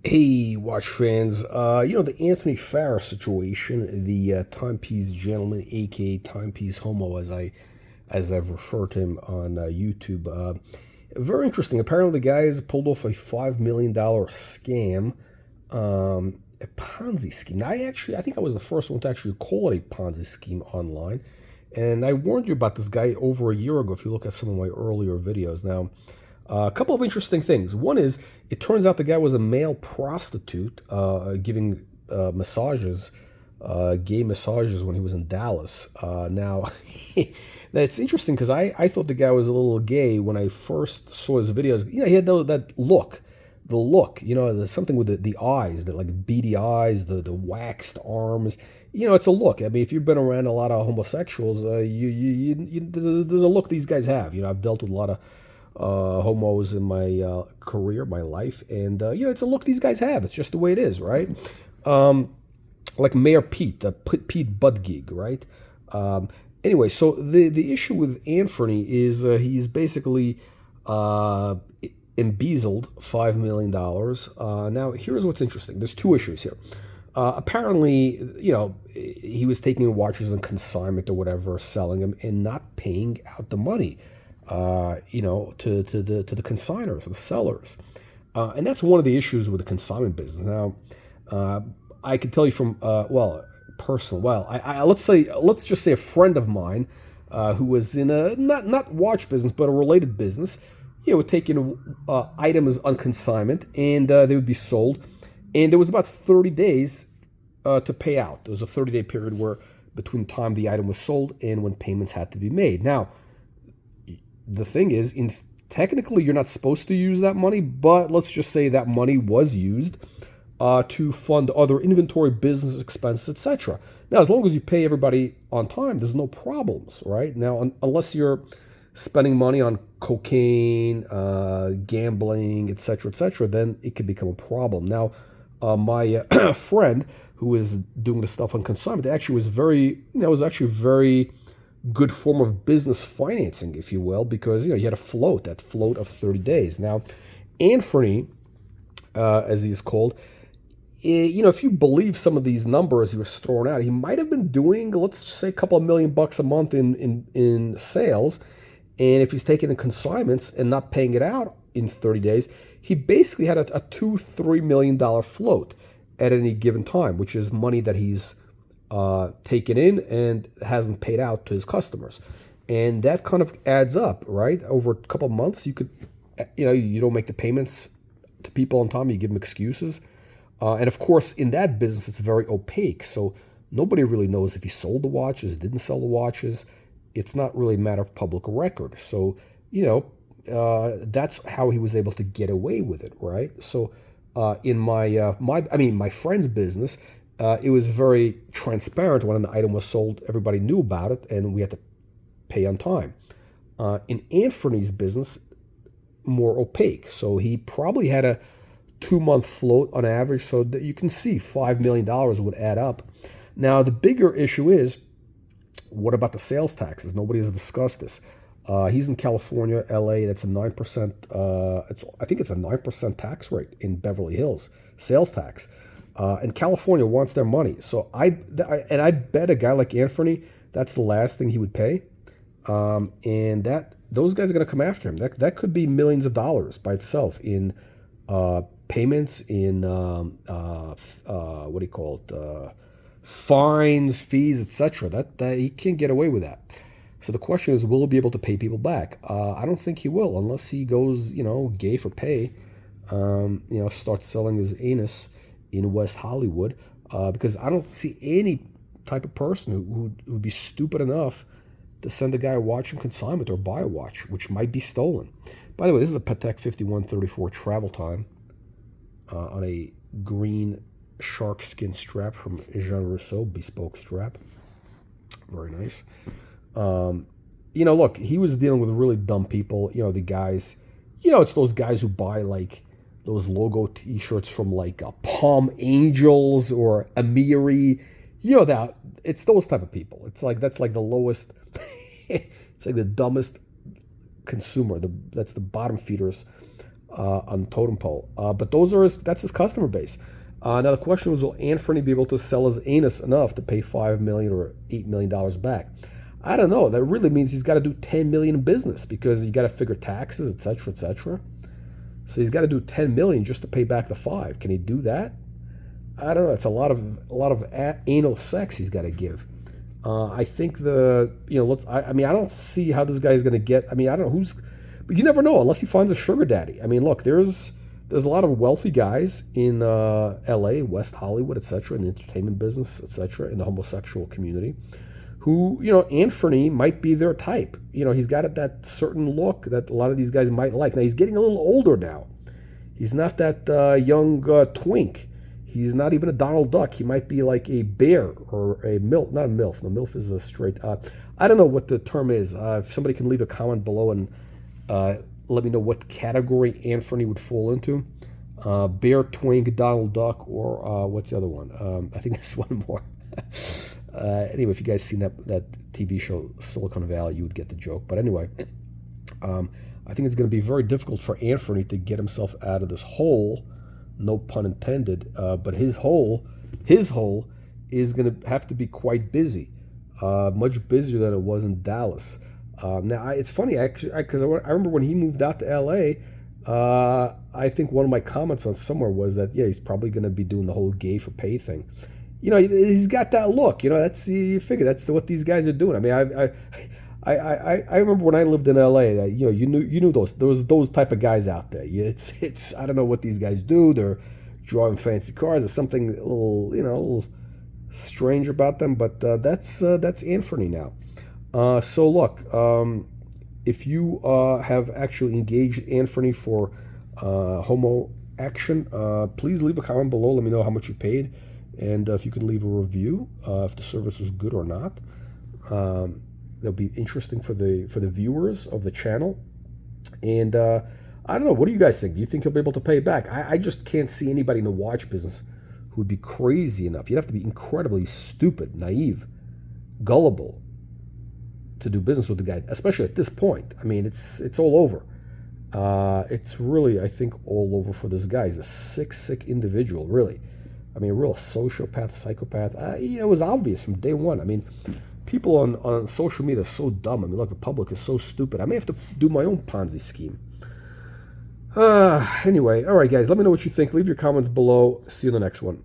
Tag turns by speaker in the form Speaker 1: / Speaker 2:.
Speaker 1: Hey, watch fans. The Anthony Farrer situation, the timepiece gentleman, aka timepiece homo, as I've referred to him on YouTube. Very interesting. Apparently, the guys pulled off a $5 million scam, a Ponzi scheme. Now, I think I was the first one to actually call it a Ponzi scheme online, and I warned you about this guy over a year ago. If you look at some of my earlier videos, now. A couple of interesting things. One is, it turns out the guy was a male prostitute giving massages, gay massages when he was in Dallas. Now, that's interesting because I thought the guy was a little gay when I first saw his videos. He had that look. The look, there's something with the eyes, the like beady eyes, the waxed arms. It's a look. I mean, if you've been around a lot of homosexuals, there's a look these guys have. I've dealt with a lot of homos in my career, my life, and it's a look these guys have. It's just the way it is, right? Like Mayor Pete, the Pete Buttigieg, right? Anyway, so the issue with Anfernee is he's basically embezzled $5 million. Now, here's what's interesting. There's two issues here. Apparently, he was taking watches on consignment or whatever, selling them, and not paying out the money. To the consigners, the sellers. And that's one of the issues with the consignment business. Now, I can tell you from, personal, let's just say a friend of mine who was in a, not watch business, but a related business, would take in items on consignment, and they would be sold. And there was about 30 days to pay out. There was a 30-day period where between the time the item was sold and when payments had to be made. Now, the thing is, technically, you're not supposed to use that money, but let's just say that money was used to fund other inventory, business expenses, etc. Now, as long as you pay everybody on time, there's no problems, right? Now, unless you're spending money on cocaine, gambling, etc., then it could become a problem. Now, my friend who was doing the stuff on consignment actually was actually very good form of business financing, if you will, because you had that float of 30 days. Now, Anfernee, as he's called, if you believe some of these numbers he was throwing out, he might have been doing, let's just say, a couple of $1 million a month in sales. And if he's taking in consignments and not paying it out in 30 days, he basically had a $2-3 million float at any given time, which is money that he's taken in and hasn't paid out to his customers. And that kind of adds up, right? Over a couple of months, you could, you don't make the payments to people on time, you give them excuses. And of course, in that business, it's very opaque. So nobody really knows if he sold the watches, didn't sell the watches. It's not really a matter of public record. So, that's how he was able to get away with it, right? So in my friend's business, it was very transparent. When an item was sold, everybody knew about it, and we had to pay on time. In Anfernee's business, more opaque. So he probably had a 2-month float on average, so that you can see $5 million would add up. Now, the bigger issue is, what about the sales taxes? Nobody has discussed this. He's in California, LA. That's a 9%. I think it's a 9% tax rate in Beverly Hills, sales tax. And California wants their money. So I bet a guy like Anfernee, that's the last thing he would pay. And those guys are going to come after him. That could be millions of dollars by itself in payments, in what do you call it? Fines, fees, etc. That he can't get away with that. So the question is, will he be able to pay people back? I don't think he will, unless he goes, gay for pay. Starts selling his anus in West Hollywood, because I don't see any type of person who would be stupid enough to send a guy a watch in consignment or buy a watch, which might be stolen. By the way, this is a Patek 5134 travel time on a green shark skin strap from Jean Rousseau, Bespoke strap. Very nice. Look, he was dealing with really dumb people. The guys, it's those guys who buy like those logo T-shirts from like Palm Angels or Amiri. That it's those type of people. It's like that's like the lowest. It's like the dumbest consumer. That's the bottom feeders on the totem pole. But that's his customer base. Now the question was, will Anfernee be able to sell his anus enough to pay $5 million or $8 million back? I don't know. That really means he's got to do $10 million in business, because you got to figure taxes, etc., etc. So he's got to do $10 million just to pay back the 5. Can he do that? I don't know. It's a lot of anal sex he's got to give. I think I mean, I don't see how this guy's going to get. I mean, I don't know but you never know unless he finds a sugar daddy. I mean, look, there's a lot of wealthy guys in L.A., West Hollywood, etc., in the entertainment business, etc., in the homosexual community, who, Anfernee might be their type. He's got that certain look that a lot of these guys might like. Now, he's getting a little older now. He's not that young twink. He's not even a Donald Duck. He might be like a bear or a MILF. Not a MILF. No, MILF is a straight... I don't know what the term is. If somebody can leave a comment below and let me know what category Anfernee would fall into. Bear, twink, Donald Duck, or what's the other one? I think there's one more. Anyway, if you guys seen that TV show Silicon Valley, you would get the joke. But anyway, I think it's going to be very difficult for Anfernee to get himself out of this hole. No pun intended. But his hole is going to have to be quite busy, much busier than it was in Dallas. Now, it's funny, actually, because I remember when he moved out to L.A., I think one of my comments on somewhere was that, yeah, he's probably going to be doing the whole ghey for pay thing. He's got that look. You figure that's what these guys are doing. I mean, I remember when I lived in L.A. that you knew those type of guys out there. It's I don't know what these guys do. They're driving fancy cars. There's something a little strange about them. But that's Anfernee now. So look, if you have actually engaged Anfernee for homo action, please leave a comment below. Let me know how much you paid, and if you can leave a review if the service was good or not. That'll be interesting for the viewers of the channel. And I don't know. What do you guys think? Do you think he'll be able to pay it back? I just can't see anybody in the watch business who would be crazy enough. You'd have to be incredibly stupid, naive, gullible to do business with the guy, especially at this point. I mean, it's all over. It's really, I think, all over for this guy. He's a sick individual, really. I mean, a real sociopath, psychopath. It was obvious from day one. I mean, people on social media are so dumb. I mean, look, the public is so stupid. I may have to do my own Ponzi scheme. Anyway, all right, guys, let me know what you think. Leave your comments below. See you in the next one.